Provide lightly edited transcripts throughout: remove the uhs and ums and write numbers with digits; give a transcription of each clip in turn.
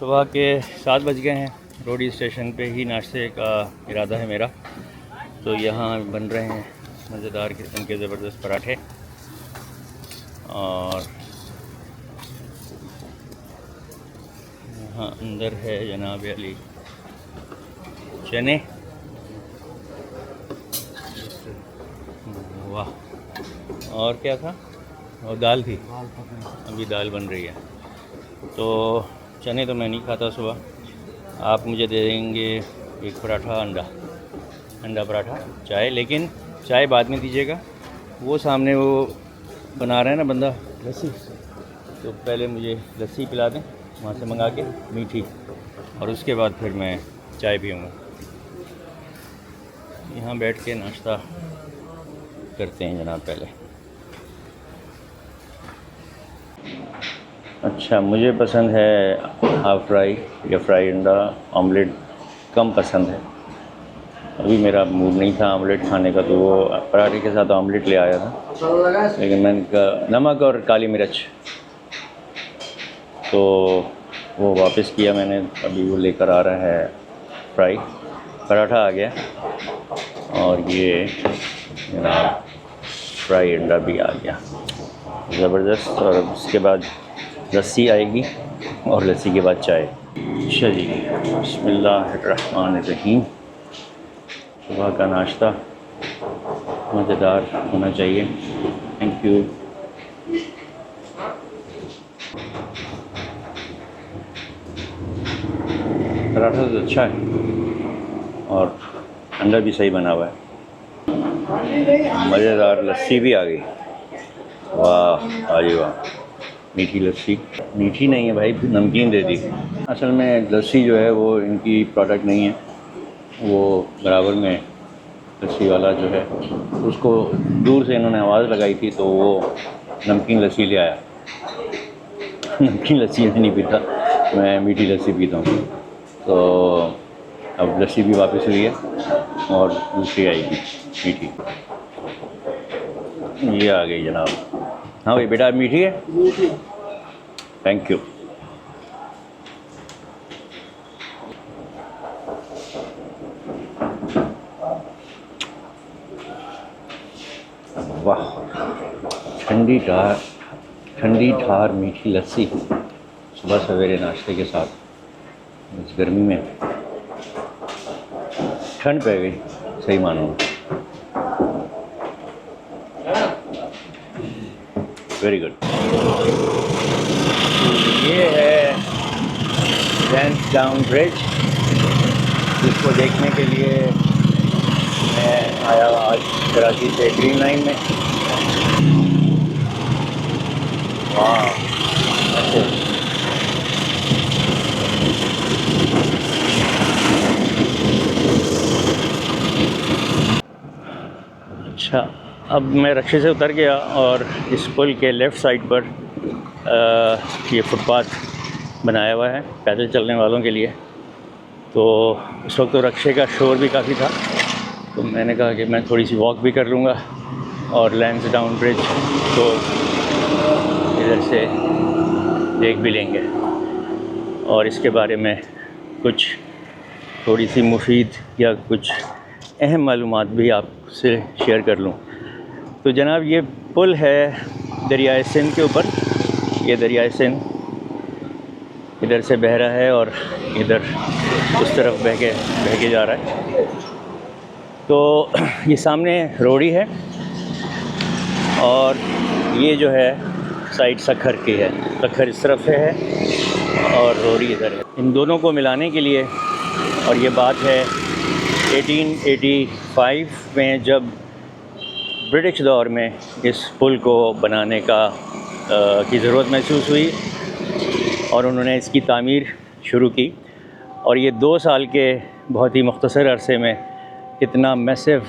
सुबह के 7 बज गए हैं। रोडी स्टेशन पे ही नाश्ते का इरादा है मेरा। तो यहाँ बन रहे हैं मज़ेदार किस्म के ज़बरदस्त पराठे और यहाँ अंदर है जनाब अली चने। वाह, और क्या था? और दाल थी, अभी दाल बन रही है। तो चने तो मैं नहीं खाता सुबह। आप मुझे दे देंगे एक पराठा, अंडा पराठा, चाय, लेकिन चाय बाद में दीजिएगा। वो सामने वो बना रहा है ना बंदा लस्सी, तो पहले मुझे लस्सी पिला दें वहाँ से मंगा के मीठी, और उसके बाद फिर मैं चाय पीऊँगा। यहाँ बैठ के नाश्ता करते हैं जनाब पहले। अच्छा, मुझे पसंद है हाफ़ फ्राई या फ्राई अंडा। ऑमलेट कम पसंद है। अभी मेरा मूड नहीं था ऑमलेट खाने का, तो वो पराठे के साथ ऑमलेट ले आया था, लेकिन मैंने कहा नमक और काली मिर्च, तो वो वापस किया मैंने। अभी वो लेकर आ रहा है फ्राई पराठा आ गया, और ये जनाब फ्राई अंडा भी आ गया, ज़बरदस्त। और उसके बाद लस्सी आएगी, और लस्सी के बाद चाय। अच्छा जी, बिस्मिल्लाहिर्रहमानिर्रहीम। सुबह का नाश्ता मज़ेदार होना चाहिए। Thank you. पराठा तो अच्छा है और अंडा भी सही बना हुआ है। मज़ेदार लस्सी भी आ गई। वाह अरे वाह, मीठी लस्सी। मीठी नहीं है भाई, नमकीन दे दी। असल में लस्सी जो है वो इनकी प्रोडक्ट नहीं है। वो बराबर में लस्सी वाला जो है उसको दूर से इन्होंने आवाज़ लगाई थी, तो वो नमकीन लस्सी ले आया। नमकीन लस्सी मैं नहीं पीता, मैं मीठी लस्सी पीता हूँ। तो अब लस्सी भी वापस हुई है और दूसरी आएगी मीठी। ये आ गई जनाब। हाँ भाई बेटा, मीठी है? Thank you. वाह, ठंडी ठार मीठी लस्सी सुबह सवेरे नाश्ते के साथ। इस गर्मी में ठंड पै गई, सही मानो। Very good. ये है लैंसडाउन ब्रिज, जिसको देखने के लिए मैं आया आज कराची से ग्रीन लाइन में। वाह, अच्छा। अब मैं रक्शे से उतर गया और इस पुल के लेफ़्ट साइड पर ये फुटपाथ बनाया हुआ है पैदल चलने वालों के लिए। तो इस वक्त तो रक्शे का शोर भी काफ़ी था, तो मैंने कहा कि मैं थोड़ी सी वॉक भी कर लूँगा और लैंसडाउन ब्रिज को इधर से देख भी लेंगे, और इसके बारे में कुछ थोड़ी सी मुफीद या कुछ अहम मालूमात भी आपसे शेयर कर लूँ। तो जनाब, ये पुल है दरियाए सिंध के ऊपर। ये दरियाए सिंध इधर से बह रहा है और इधर उस तरफ बह के जा रहा है। तो ये सामने रोड़ी है, और ये जो है साइड सखर की है। सखर इस तरफ से है और रोड़ी इधर है। इन दोनों को मिलाने के लिए, और ये बात है 1885 में, जब ब्रिटिश दौर में इस पुल को बनाने की ज़रूरत महसूस हुई और उन्होंने इसकी तामीर शुरू की। और ये 2 साल के बहुत ही मुख्तसर अरसे में इतना मैसिव,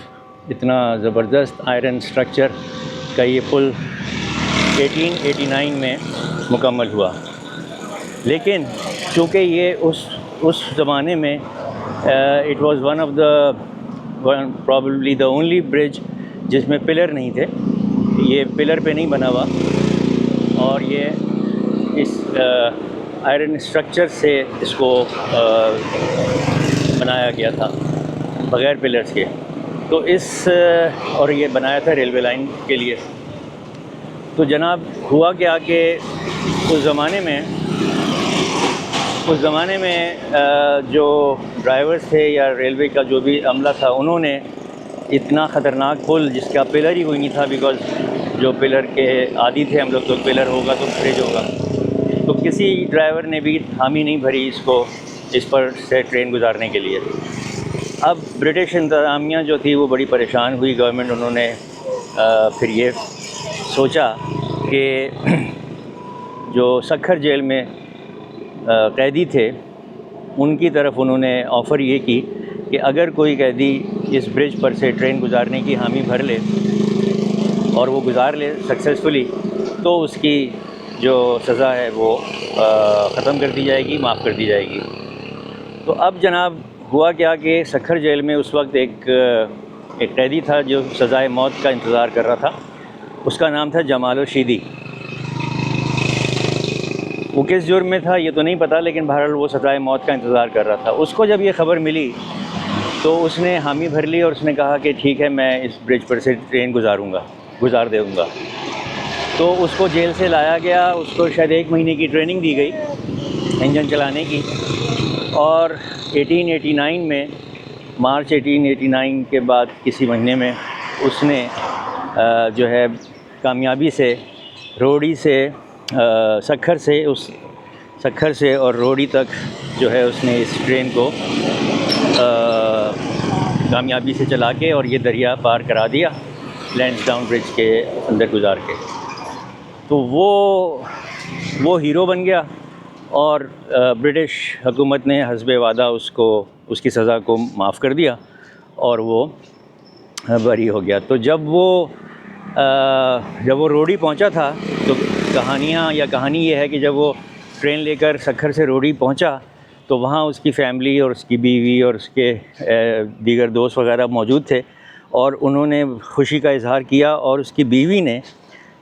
इतना ज़बरदस्त आयरन स्ट्रक्चर का ये पुल 1889 में मुकम्मल हुआ। लेकिन चूँकि ये उस ज़माने में it was one of the probably the only bridge जिसमें पिलर नहीं थे। ये पिलर पे नहीं बना हुआ, और ये इस आयरन स्ट्रक्चर से इसको बनाया गया था बग़ैर पिलर्स के। तो और ये बनाया था रेलवे लाइन के लिए। तो जनाब हुआ क्या कि उस ज़माने में जो ड्राइवर्स थे या रेलवे का जो भी अमला था, उन्होंने इतना ख़तरनाक पुल जिसका पिलर ही कोई नहीं था, बिकॉज़ जो पिलर के आदी थे हम लोग, तो पिलर होगा तो ब्रिज होगा, तो किसी ड्राइवर ने भी हामी नहीं भरी इस पर से ट्रेन गुजारने के लिए। अब ब्रिटिश इंतज़ामिया जो थी वो बड़ी परेशान हुई, गवर्नमेंट, उन्होंने फिर ये सोचा कि जो सखर जेल में कैदी थे उनकी तरफ उन्होंने ऑफ़र ये की कि अगर कोई कैदी इस ब्रिज पर से ट्रेन गुजारने की हामी भर ले और वो गुज़ार ले सक्सेसफुली, तो उसकी जो सज़ा है वो ख़त्म कर दी जाएगी, माफ़ कर दी जाएगी। तो अब जनाब हुआ क्या कि सखर जेल में उस वक्त एक कैदी था जो सज़ाए मौत का इंतज़ार कर रहा था। उसका नाम था जमालो शीदी। वो किस जुर्म में था ये तो नहीं पता, लेकिन बहरहाल वो सज़ाए मौत का इंतज़ार कर रहा था। उसको जब ये ख़बर मिली तो उसने हामी भर ली और उसने कहा कि ठीक है, मैं इस ब्रिज पर से ट्रेन गुज़ार दूँगा। तो उसको जेल से लाया गया, उसको शायद 1 महीने की ट्रेनिंग दी गई इंजन चलाने की, और 1889 में, मार्च 1889 के बाद किसी महीने में उसने जो है कामयाबी से रोड़ी से सखर से और रोड़ी तक जो है उसने इस ट्रेन को कामयाबी से चला के और ये दरिया पार करा दिया लैंसडाउन ब्रिज के अंदर गुज़ार के। तो वो हीरो बन गया और ब्रिटिश हुकूमत ने हस्बे वादा उसकी सज़ा को माफ़ कर दिया और वो बरी हो गया। तो जब वो रोड़ी पहुंचा था, तो कहानी ये है कि जब वो ट्रेन लेकर सखर से रोड़ी पहुंचा तो वहाँ उसकी फ़ैमिली और उसकी बीवी और उसके दीगर दोस्त वगैरह मौजूद थे, और उन्होंने खुशी का इज़हार किया। और उसकी बीवी ने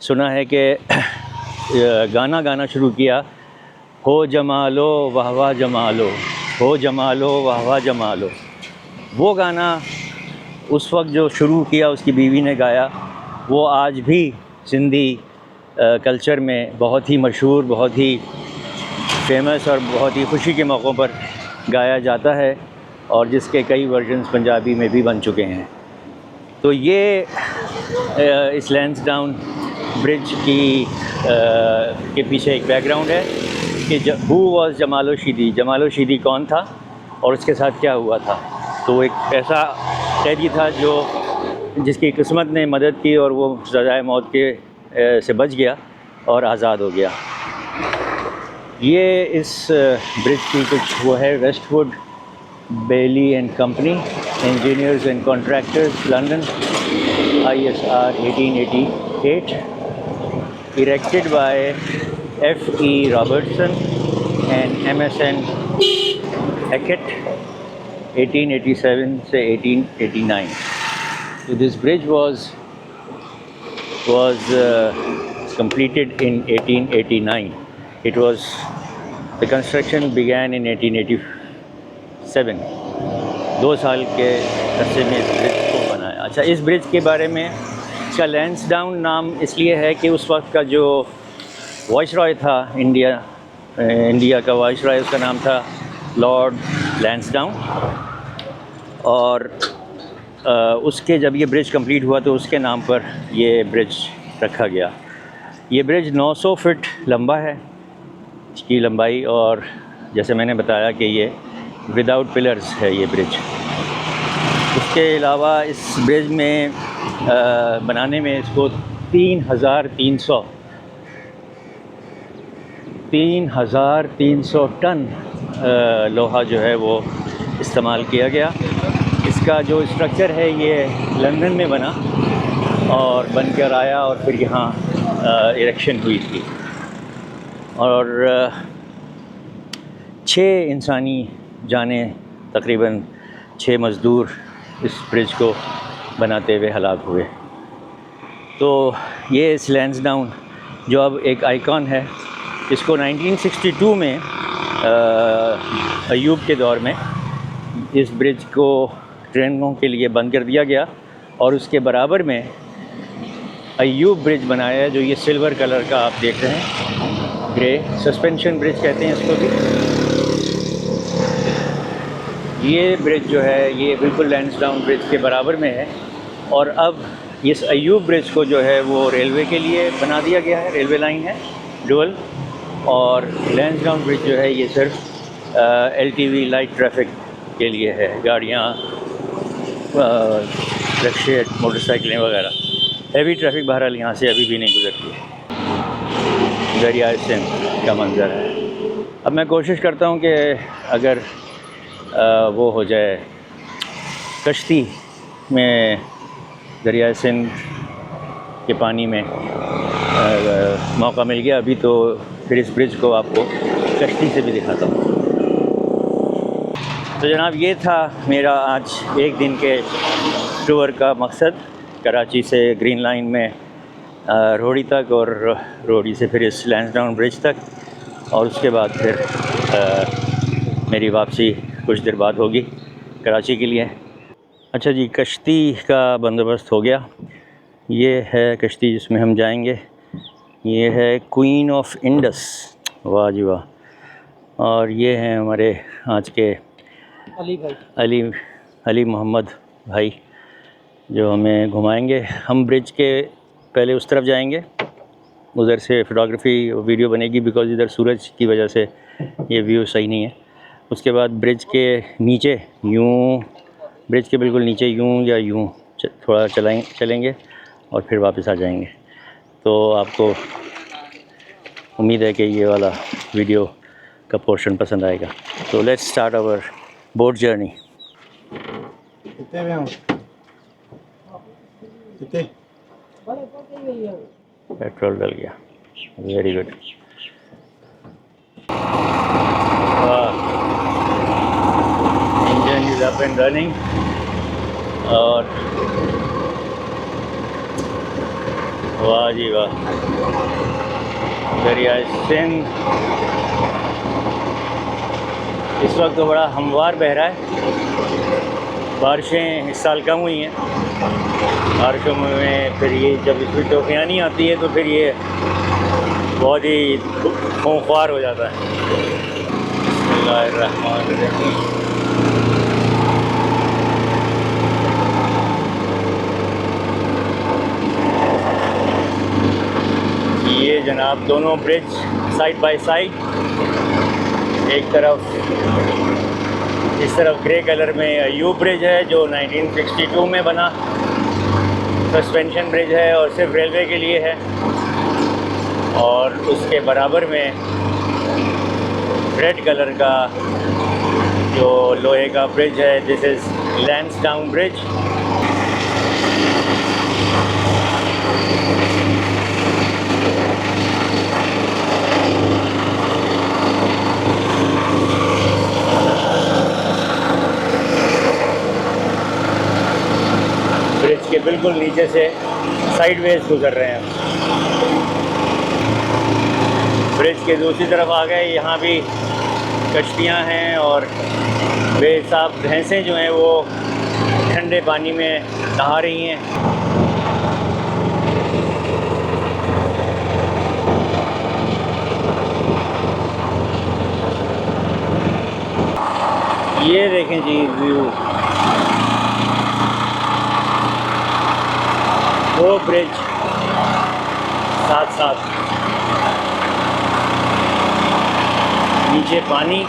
सुना है कि गाना गाना शुरू किया, हो जमालो वाह वाह जमालो, हो जमालो वाह वाह जमालो। वो गाना उस वक्त जो शुरू किया उसकी बीवी ने गाया, वो आज भी सिंधी कल्चर में बहुत ही मशहूर, बहुत ही फेमस और बहुत ही खुशी के मौक़ों पर गाया जाता है, और जिसके कई वर्जन्स पंजाबी में भी बन चुके हैं। तो ये इस लैंसडाउन ब्रिज के पीछे एक बैकग्राउंड है कि हु वाज़ जमालो शीदी कौन था और उसके साथ क्या हुआ था। तो एक ऐसा कैदी था जिसकी किस्मत ने मदद की और वो सज़ाए मौत से बच गया और आज़ाद हो गया। ये इस ब्रिज की कुछ वो है, Westwood Bailey and company, engineers and contractors, London, ISR 1888, erected by F.E. Robertson and M.S.N. Hackett, 1887 से 1889. So this bridge was completed in 1889. The construction began in 1887. 2 साल के अरसे में इस ब्रिज को बनाया। अच्छा, इस ब्रिज के बारे में, इसका लैंसडाउन नाम इसलिए है कि उस वक्त का जो वाइसरॉय था, इंडिया का वाइसरॉय, उसका नाम था लॉर्ड लैंसडाउन। और उसके जब ये ब्रिज कंप्लीट हुआ तो उसके नाम पर ये ब्रिज रखा गया। ये ब्रिज 900 फीट लंबा है, इसकी लंबाई, और जैसे मैंने बताया कि ये विदाउट पिलर्स है ये ब्रिज। उसके अलावा इस ब्रिज में बनाने में इसको 3,300 टन लोहा जो है वो इस्तेमाल किया गया। इसका जो स्ट्रक्चर है ये लंदन में बना और बनकर आया और फिर यहाँ इरेक्शन हुई थी। और 6 इंसानी जानें, तकरीबन 6 मज़दूर इस ब्रिज को बनाते हुए हलाक हुए। तो ये इस लैंसडाउन जो अब एक आइकॉन है, इसको 1962 में अय्यूब के दौर में इस ब्रिज को ट्रेनों के लिए बंद कर दिया गया और उसके बराबर में अय्यूब ब्रिज बनाया है, जो ये सिल्वर कलर का आप देख रहे हैं, ग्रे सस्पेंशन ब्रिज कहते हैं इसको भी। ये ब्रिज जो है ये बिल्कुल लैंसडाउन ब्रिज के बराबर में है और अब इस अय्यूब ब्रिज को जो है वो रेलवे के लिए बना दिया गया है, रेलवे लाइन है डुअल। और लैंसडाउन ब्रिज जो है ये सिर्फ LTV लाइट ट्रैफिक के लिए है, गाड़ियाँ, रिक्शे, मोटरसाइकिलें वगैरह। हैवी ट्रैफिक बहरहाल यहाँ से अभी भी नहीं गुजरती है। दरिया सिंध का मंज़र है। अब मैं कोशिश करता हूँ कि अगर वो हो जाए, कश्ती में दरिया सिंध के पानी में मौका मिल गया अभी, तो फिर इस ब्रिज को आपको कश्ती से भी दिखाता हूँ। तो जनाब ये था मेरा आज एक दिन के टूर का मकसद, कराची से ग्रीन लाइन में रोड़ी तक और रोड़ी से फिर इस लैंसडाउन ब्रिज तक, और उसके बाद फिर मेरी वापसी कुछ देर बाद होगी कराची के लिए। अच्छा जी, कश्ती का बंदोबस्त हो गया। ये है कश्ती जिसमें हम जाएंगे। ये है क्वीन ऑफ इंडस, वाह जी वाह। और ये हैं हमारे आज के अली भाई, अली मोहम्मद भाई, जो हमें घुमाएंगे। हम ब्रिज के पहले उस तरफ जाएंगे, उधर से फ़ोटोग्राफी वीडियो बनेगी बिकॉज़ इधर सूरज की वजह से ये व्यू सही नहीं है। उसके बाद ब्रिज के नीचे यूँ, ब्रिज के बिल्कुल नीचे यूँ या यूँ थोड़ा चलेंगे और फिर वापस आ जाएंगे। तो आपको उम्मीद है कि ये वाला वीडियो का पोर्शन पसंद आएगा। तो let's start our boat journey. Petrol डल गया, very good. Engine is up and running. और वाह जी वाह, दरिया सिंध इस वक्त तो बड़ा हमवार बह रहा है। बारिशें इस साल कम हुई हैं, बारिशों में फिर ये जब इसमें तूफ़ानी आती है तो फिर ये बहुत ही खूंखार हो जाता है। बिस्मिल्लाहिर्रहमानिर्रहीम। ये जनाब दोनों ब्रिज साइड बाय साइड, एक तरफ इस तरफ ग्रे कलर में अय्यूब ब्रिज है जो 1962 में बना, सस्पेंशन ब्रिज है और सिर्फ रेलवे के लिए है। और उसके बराबर में रेड कलर का जो लोहे का ब्रिज है, this is Lansdowne bridge. Bridge के बिल्कुल नीचे से साइडवेज गुजर रहे हैं। ब्रिज के दूसरी तरफ आ गए, यहाँ भी कश्तियाँ हैं और बेहिसाब भैंसें जो हैं वो ठंडे पानी में नहा रही हैं। ये देखें जी व्यू, वो ब्रिज साथ साथ, नीचे पानी,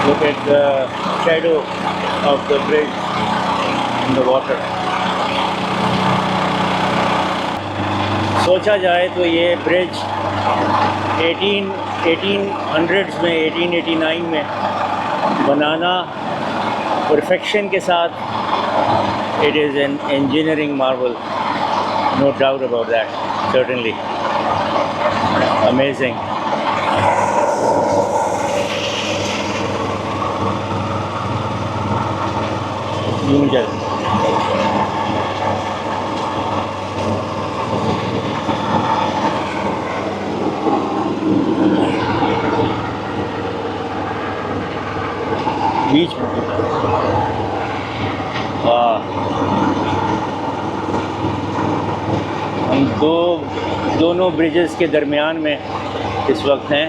look at the shadow of the bridge in the water। सोचा जाए तो ये ब्रिज 1800s में, 1889 में बनाना परफेक्शन के साथ, it is an engineering marvel, no doubt about that, certainly amazing। यूंजल तो दोनों ब्रिजेस के दरमियान में इस वक्त हैं।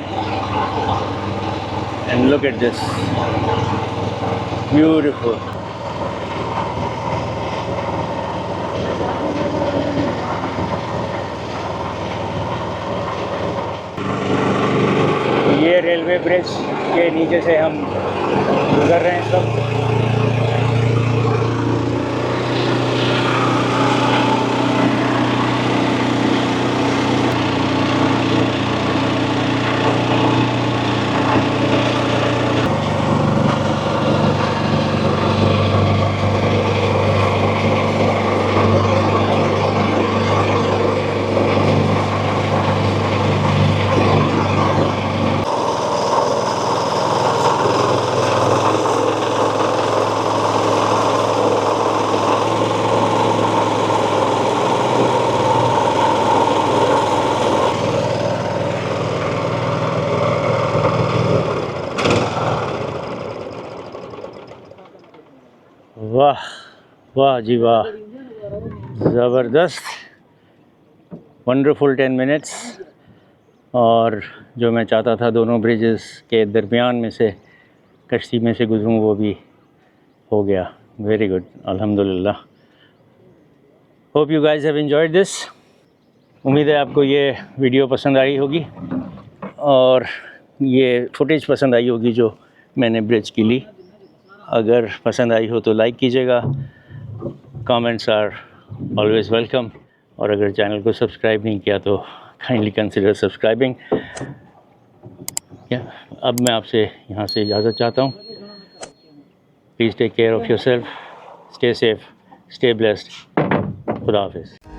And look at this beautiful. ये रेलवे ब्रिज के नीचे से हम गुजर रहे हैं सब। वाह वाह जी वाह, ज़बरदस्त, वंडरफुल 10 मिनट्स। और जो मैं चाहता था दोनों ब्रिजेस के दरमियान में से कश्ती में से गुजरूं वो भी हो गया। वेरी गुड, अल्हम्दुलिल्लाह। Hope you guys have enjoyed this. उम्मीद है आपको ये वीडियो पसंद आई होगी और ये फुटेज पसंद आई होगी जो मैंने ब्रिज की ली। अगर पसंद आई हो तो लाइक कीजिएगा, कमेंट्स आर ऑलवेज़ वेलकम। और अगर चैनल को सब्सक्राइब नहीं किया तो काइंडली कंसिडर सब्सक्राइबिंग। अब मैं आपसे यहाँ से इजाज़त चाहता हूँ। Please take care of yourself, stay safe, stay blessed. खुदा हाफिज़।